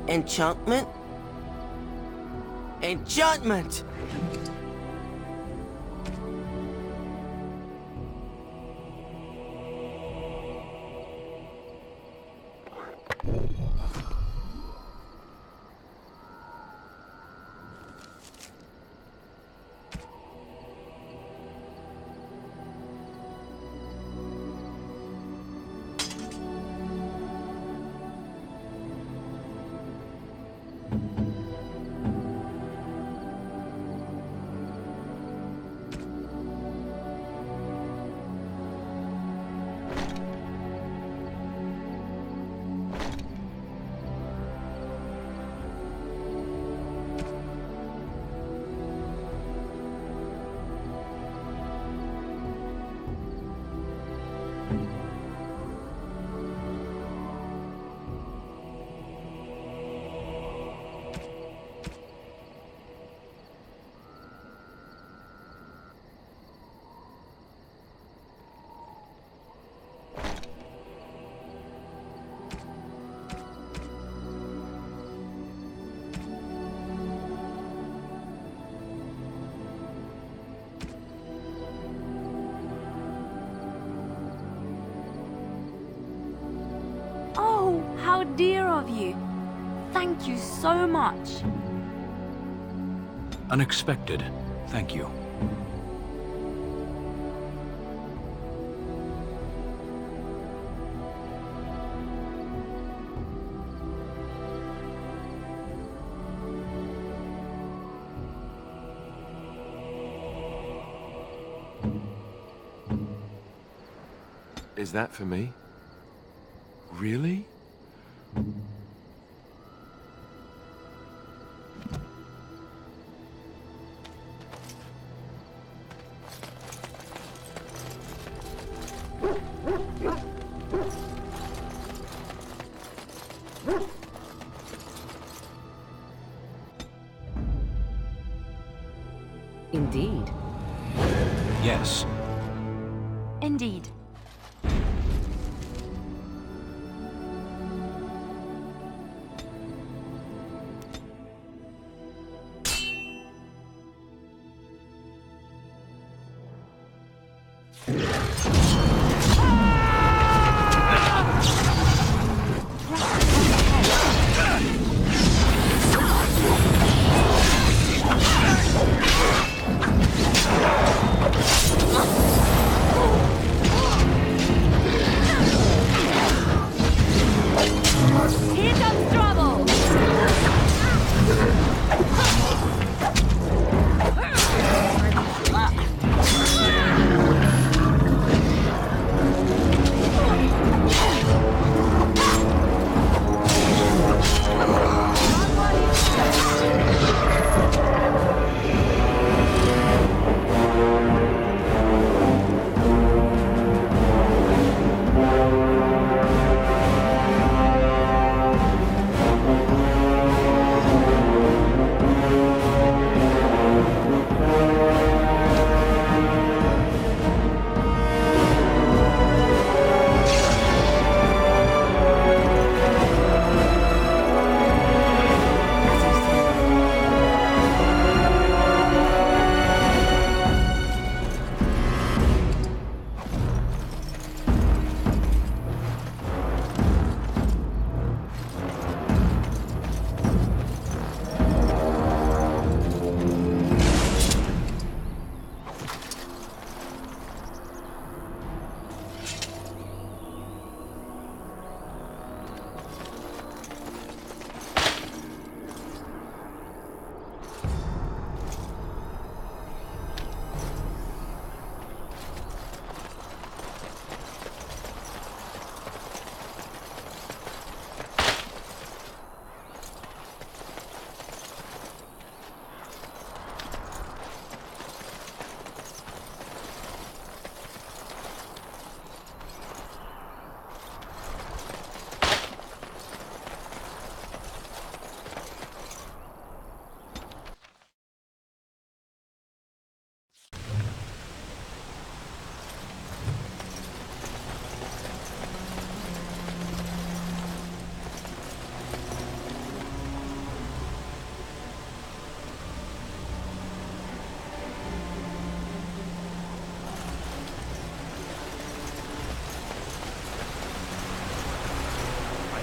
Enchantment? Enchantment! Oh, how dear of you. Thank you so much. Unexpected. Thank you. Is that for me? Really? Indeed. Yes. Indeed. Here comes trouble!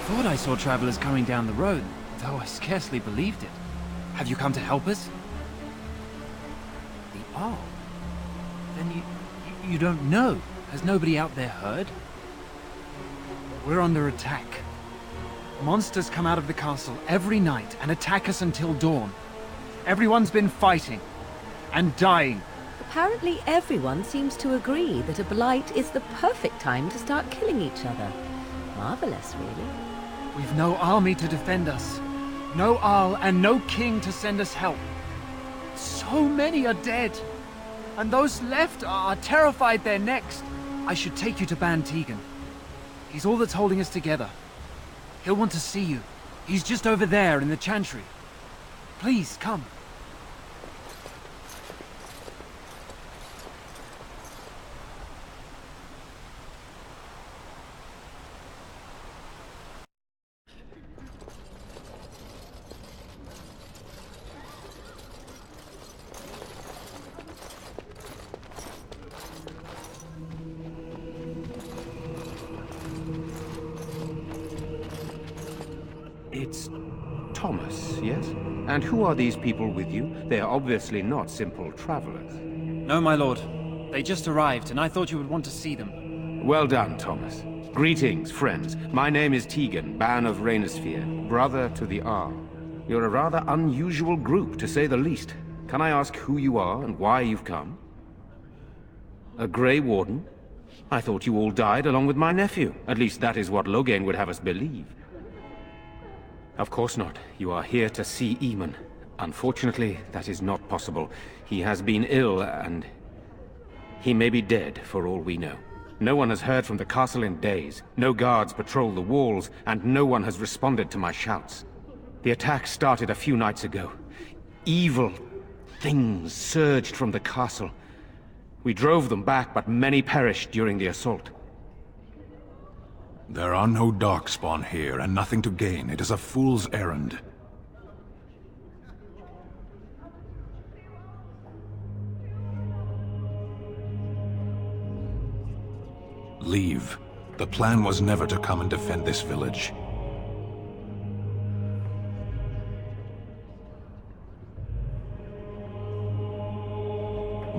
thought I saw travelers coming down the road, though I scarcely believed it. Have you come to help us? The Arl? Then you don't know. Has nobody out there heard? We're under attack. Monsters come out of the castle every night and attack us until dawn. Everyone's been fighting and dying. Apparently everyone seems to agree that a blight is the perfect time to start killing each other. Marvelous, really. We've no army to defend us. No Arl and no king to send us help. So many are dead. And those left are terrified they're next. I should take you to Ban Tegan. He's all that's holding us together. He'll want to see you. He's just over there in the Chantry. Please, come. It's Thomas, yes? And who are these people with you? They are obviously not simple travelers. No, my lord. They just arrived, and I thought you would want to see them. Well done, Thomas. Greetings, friends. My name is Tegan, Ban of Reynisfere, brother to the Arl. You're a rather unusual group, to say the least. Can I ask who you are and why you've come? A Grey Warden? I thought you all died along with my nephew. At least that is what Loghain would have us believe. Of course not. You are here to see Eamon. Unfortunately, that is not possible. He has been ill, and he may be dead, for all we know. No one has heard from the castle in days. No guards patrol the walls, and no one has responded to my shouts. The attack started a few nights ago. Evil things surged from the castle. We drove them back, but many perished during the assault. There are no Darkspawn here, and nothing to gain. It is a fool's errand. Leave. The plan was never to come and defend this village.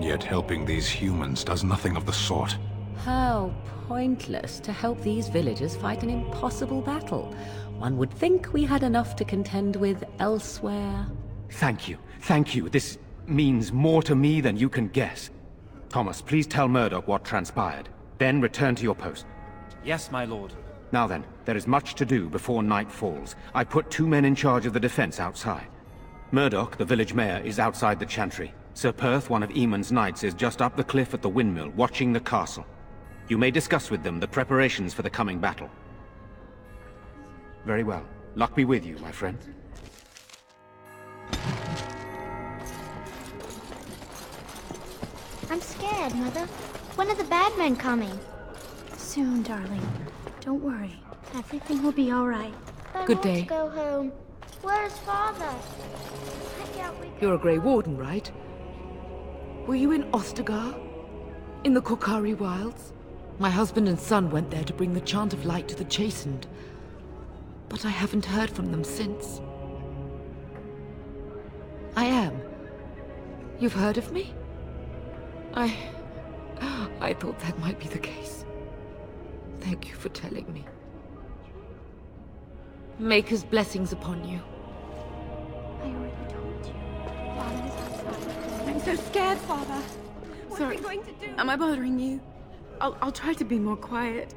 Yet helping these humans does nothing of the sort. How pointless to help these villagers fight an impossible battle. One would think we had enough to contend with elsewhere. Thank you. Thank you. This means more to me than you can guess. Thomas, please tell Murdoch what transpired. Then return to your post. Yes, my lord. Now then, there is much to do before night falls. I put 2 men in charge of the defense outside. Murdoch, the village mayor, is outside the Chantry. Sir Perth, one of Eamon's knights, is just up the cliff at the windmill, watching the castle. You may discuss with them the preparations for the coming battle. Very well. Luck be with you, my friend. I'm scared, Mother. When are the bad men coming? Soon, darling. Don't worry. Everything will be all right. Good day. To go home. Where's Father? I can't wake You're a up. Grey Warden, right? Were you in Ostagar? In the Korcari Wilds? My husband and son went there to bring the Chant of Light to the Chastened. But I haven't heard from them since. I am. You've heard of me? I thought that might be the case. Thank you for telling me. Maker's blessings upon you. I already told you. Father is outside. I'm so scared, Father. What are we going to do? Am I bothering you? I'll try to be more quiet.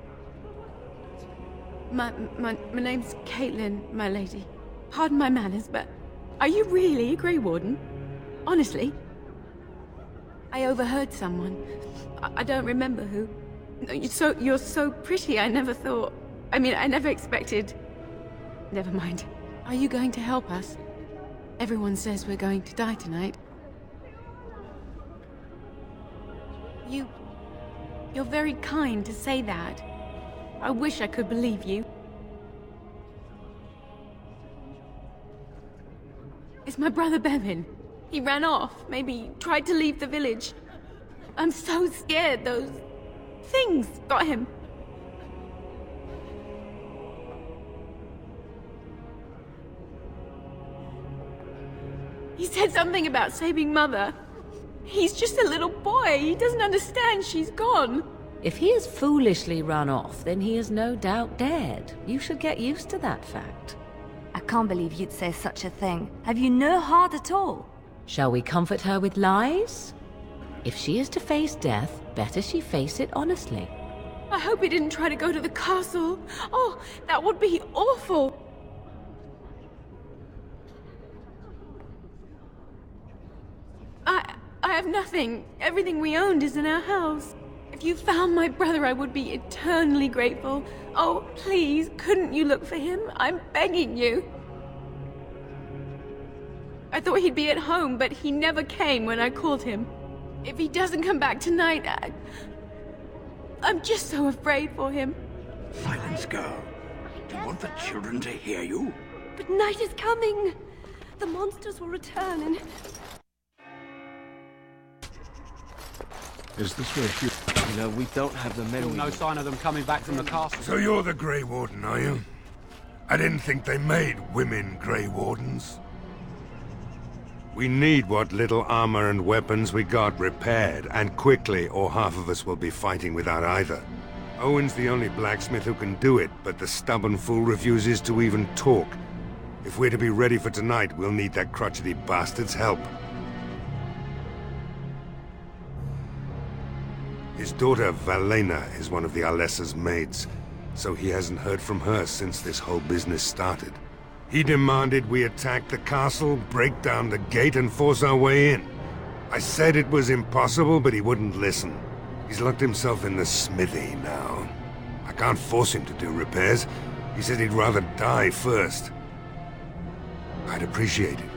My name's Caitlin, my lady. Pardon my manners, but are you really a Grey Warden? Honestly? I overheard someone. I don't remember who. No, you're so pretty. I never thought. I mean, I never expected. Never mind. Are you going to help us? Everyone says we're going to die tonight. You're very kind to say that. I wish I could believe you. It's my brother Bevan. He ran off. Maybe tried to leave the village. I'm so scared those things got him. said something about saving Mother. He's just a little boy. He doesn't understand she's gone. If he has foolishly run off, then he is no doubt dead. You should get used to that fact. I can't believe you'd say such a thing. Have you no heart at all? Shall we comfort her with lies? If she is to face death, better she face it honestly. I hope he didn't try to go to the castle. Oh, that would be awful. I have nothing. Everything we owned is in our house. If you found my brother, I would be eternally grateful. Oh, please, couldn't you look for him? I'm begging you. I thought he'd be at home, but he never came when I called him. If he doesn't come back tonight, I'm just so afraid for him. Silence, girl. Do you want the children to hear you? But night is coming. The monsters will return and... Is this where Hugh... You know, we don't have the men. Still no sign of them coming back from the castle. So you're the Grey Warden, are you? I didn't think they made women Grey Wardens. We need what little armor and weapons we got repaired, and quickly, or half of us will be fighting without either. Owen's the only blacksmith who can do it, but the stubborn fool refuses to even talk. If we're to be ready for tonight, we'll need that crotchety bastard's help. His daughter, Valena, is one of the Alessa's maids, so he hasn't heard from her since this whole business started. He demanded we attack the castle, break down the gate, and force our way in. I said it was impossible, but he wouldn't listen. He's locked himself in the smithy now. I can't force him to do repairs. He said he'd rather die first. I'd appreciate it.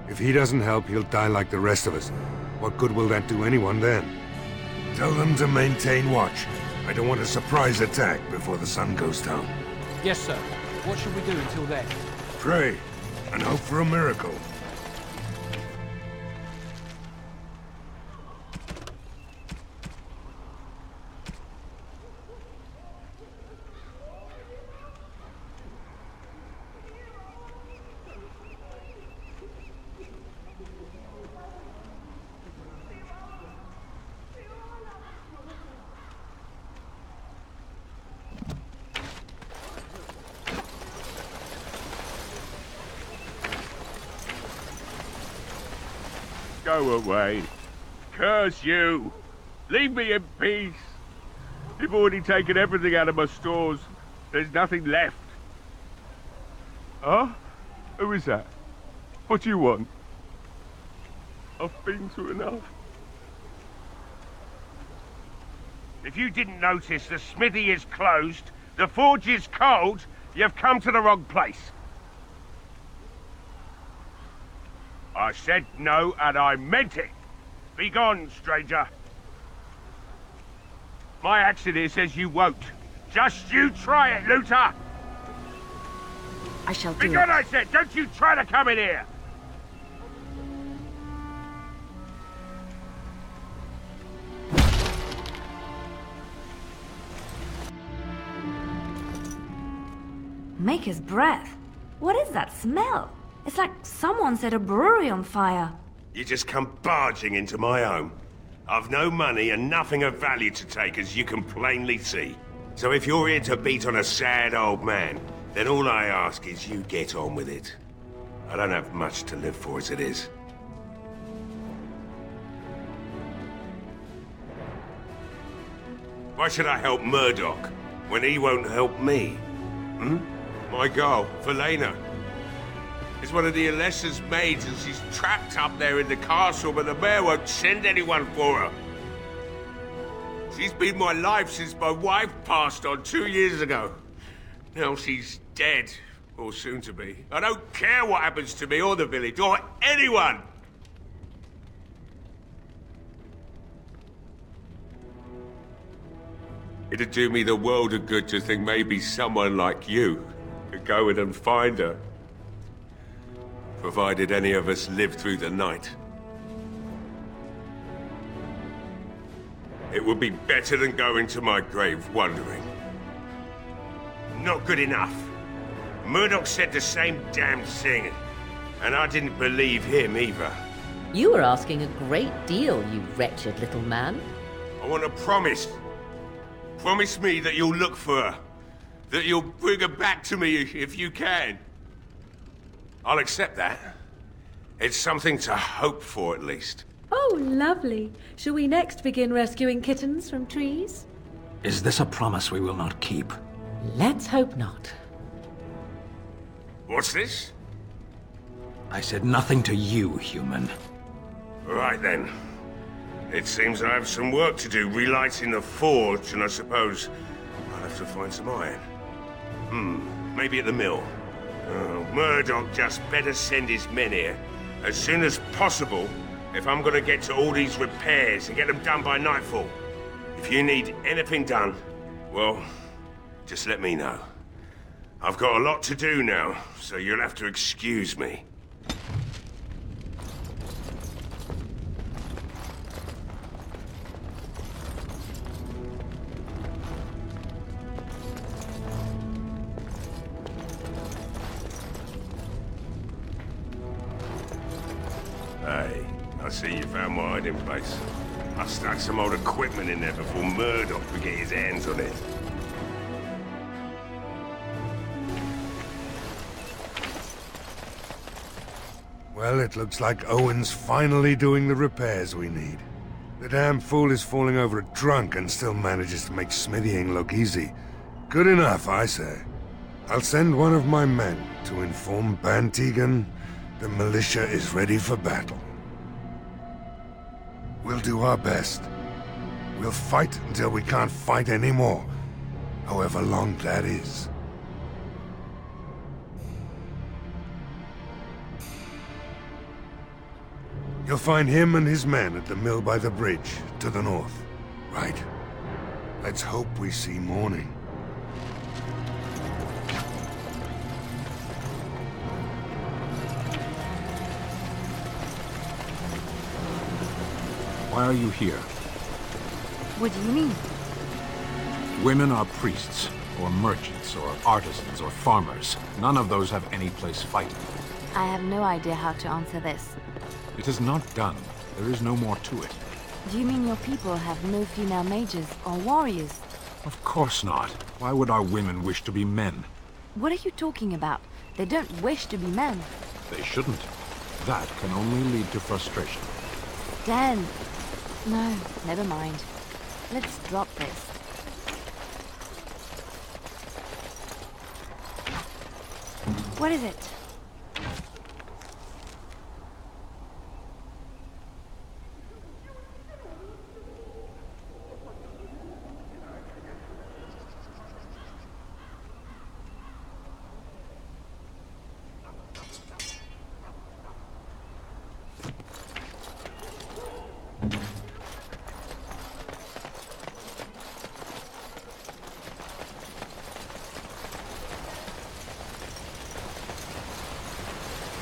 If he doesn't help, he'll die like the rest of us. What good will that do anyone then? Tell them to maintain watch. I don't want a surprise attack before the sun goes down. Yes, sir. What should we do until then? Pray, and hope for a miracle. Go away. Curse you. Leave me in peace. You've already taken everything out of my stores. There's nothing left. Huh? Who is that? What do you want? I've been through enough. If you didn't notice, the smithy is closed, the forge is cold, you've come to the wrong place. I said no, and I meant it. Be gone, stranger. My accent here says you won't. Just you try it, looter! I shall do Be gone, I said! Don't you try to come in here! Maker's breath. What is that smell? It's like someone set a brewery on fire. You just come barging into my home. I've no money and nothing of value to take, as you can plainly see. So if you're here to beat on a sad old man, then all I ask is you get on with it. I don't have much to live for as it is. Why should I help Murdoch when he won't help me? My girl, Valena, is one of the Alessa's maids, and she's trapped up there in the castle, but the mayor won't send anyone for her. She's been my life since my wife passed on 2 years ago. Now she's dead, or soon to be. I don't care what happens to me or the village, or anyone! It'd do me the world of good to think maybe someone like you could go in and find her. Provided any of us live through the night. It would be better than going to my grave wondering. Not good enough. Murdoch said the same damn thing. And I didn't believe him either. You were asking a great deal, you wretched little man. I want a promise. Promise me that you'll look for her. That you'll bring her back to me if you can. I'll accept that. It's something to hope for, at least. Oh, lovely. Shall we next begin rescuing kittens from trees? Is this a promise we will not keep? Let's hope not. What's this? I said nothing to you, human. Right then. It seems I have some work to do relighting the forge, and I suppose I'll have to find some iron. Maybe at the mill. Oh, Murdoch just better send his men here as soon as possible if I'm gonna get to all these repairs and get them done by nightfall. If you need anything done, well, just let me know. I've got a lot to do now, so you'll have to excuse me. Hey, I see you found my hiding place. I stuck some old equipment in there before Murdoch could get his hands on it. Well, it looks like Owen's finally doing the repairs we need. The damn fool is falling over drunk and still manages to make smithying look easy. Good enough, I say. I'll send one of my men to inform Ban Teagan the militia is ready for battle. We'll do our best. We'll fight until we can't fight anymore, however long that is. You'll find him and his men at the mill by the bridge, to the north. Right. Let's hope we see morning. Why are you here? What do you mean? Women are priests, or merchants, or artisans, or farmers. None of those have any place fighting. I have no idea how to answer this. It is not done. There is no more to it. Do you mean your people have no female mages or warriors? Of course not. Why would our women wish to be men? What are you talking about? They don't wish to be men. They shouldn't. That can only lead to frustration. Dan! No, never mind. Let's drop this. What is it?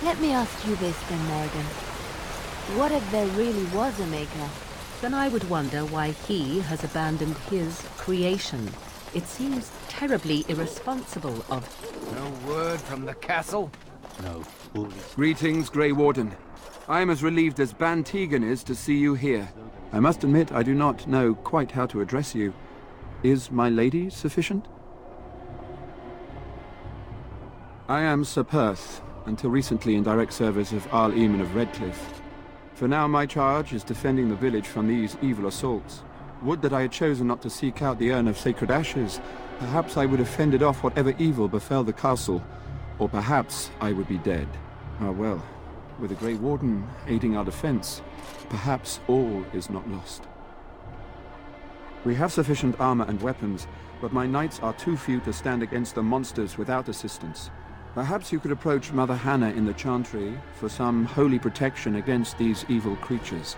Let me ask you this then, Morrigan. What if there really was a maker? Then I would wonder why he has abandoned his creation. It seems terribly irresponsible of... No word from the castle? No foolish... Greetings, Grey Warden. I am as relieved as Ban Teagan is to see you here. I must admit I do not know quite how to address you. Is my lady sufficient? I am Sir Perth, until recently in direct service of Arl Eamon of Redcliffe. For now my charge is defending the village from these evil assaults. Would that I had chosen not to seek out the urn of sacred ashes. Perhaps I would have fended off whatever evil befell the castle, or perhaps I would be dead. Ah well, with the Grey Warden aiding our defense, perhaps all is not lost. We have sufficient armor and weapons, but my knights are too few to stand against the monsters without assistance. Perhaps you could approach Mother Hannah in the Chantry for some holy protection against these evil creatures.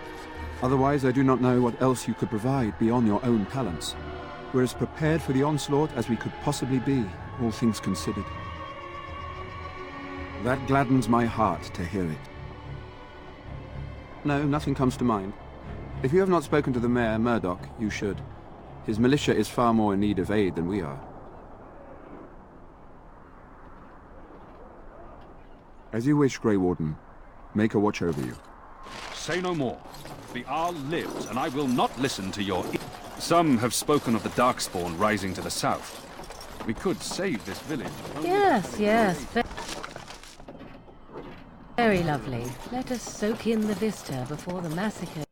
Otherwise, I do not know what else you could provide beyond your own talents. We're as prepared for the onslaught as we could possibly be, all things considered. That gladdens my heart to hear it. No, nothing comes to mind. If you have not spoken to the Mayor, Murdoch, you should. His militia is far more in need of aid than we are. As you wish, Grey Warden. Maker watch over you. Say no more. The Arl lives, and I will not listen to your... Some have spoken of the Darkspawn rising to the south. We could save this village. Yes, yes. Very lovely. Let us soak in the vista before the massacre.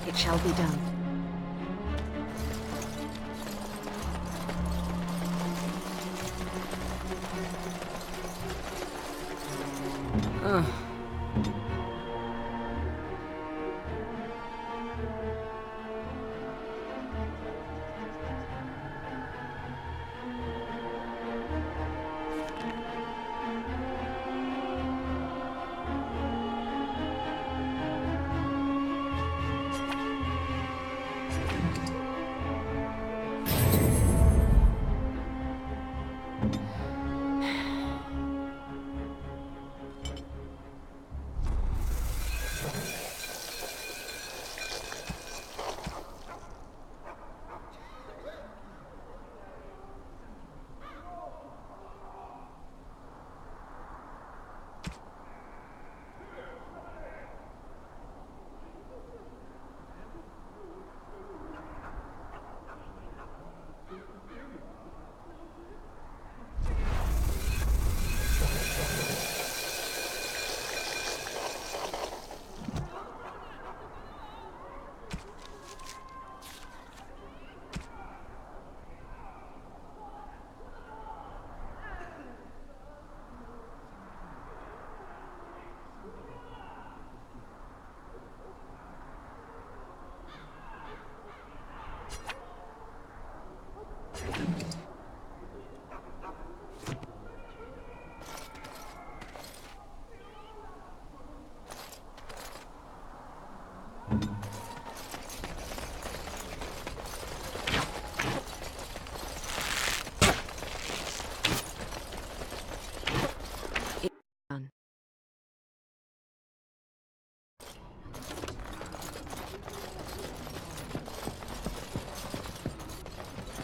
It shall be done.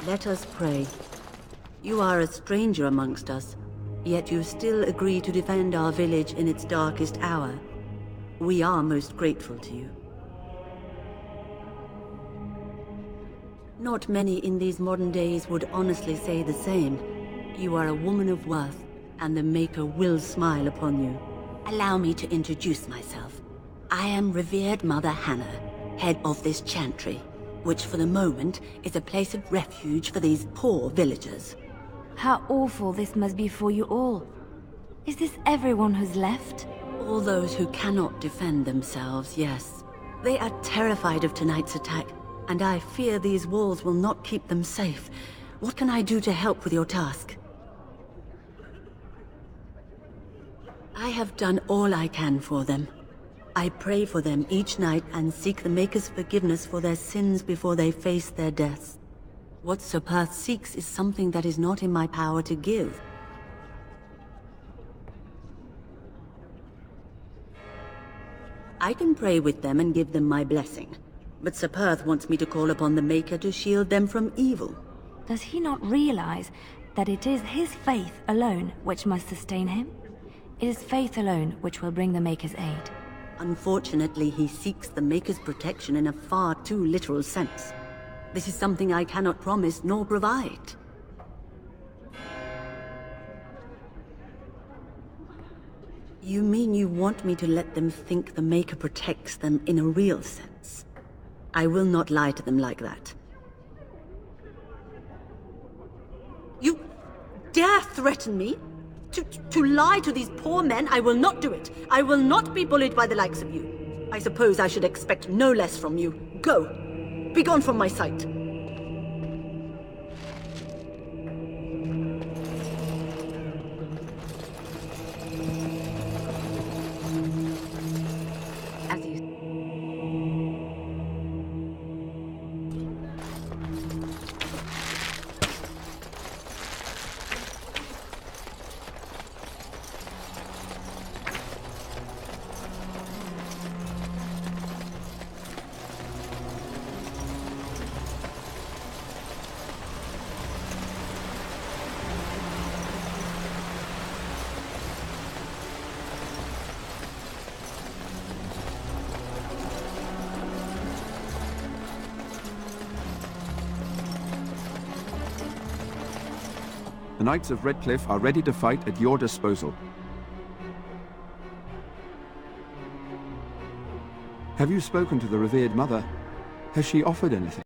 Let us pray. You are a stranger amongst us, yet you still agree to defend our village in its darkest hour. We are most grateful to you. Not many in these modern days would honestly say the same. You are a woman of worth, and the Maker will smile upon you. Allow me to introduce myself. I am revered Mother Hannah, head of this chantry, which for the moment is a place of refuge for these poor villagers. How awful this must be for you all. Is this everyone who's left? All those who cannot defend themselves, yes. They are terrified of tonight's attack, and I fear these walls will not keep them safe. What can I do to help with your task? I have done all I can for them. I pray for them each night and seek the Maker's forgiveness for their sins before they face their deaths. What Sir Perth seeks is something that is not in my power to give. I can pray with them and give them my blessing. But Sir Perth wants me to call upon the Maker to shield them from evil. Does he not realize that it is his faith alone which must sustain him? It is faith alone which will bring the Maker's aid. Unfortunately, he seeks the Maker's protection in a far too literal sense. This is something I cannot promise nor provide. You mean you want me to let them think the Maker protects them in a real sense? I will not lie to them like that. You dare threaten me? To lie to these poor men? I will not do it. I will not be bullied by the likes of you. I suppose I should expect no less from you. Go. Be gone from my sight. The Knights of Redcliffe are ready to fight at your disposal. Have you spoken to the revered mother? Has she offered anything?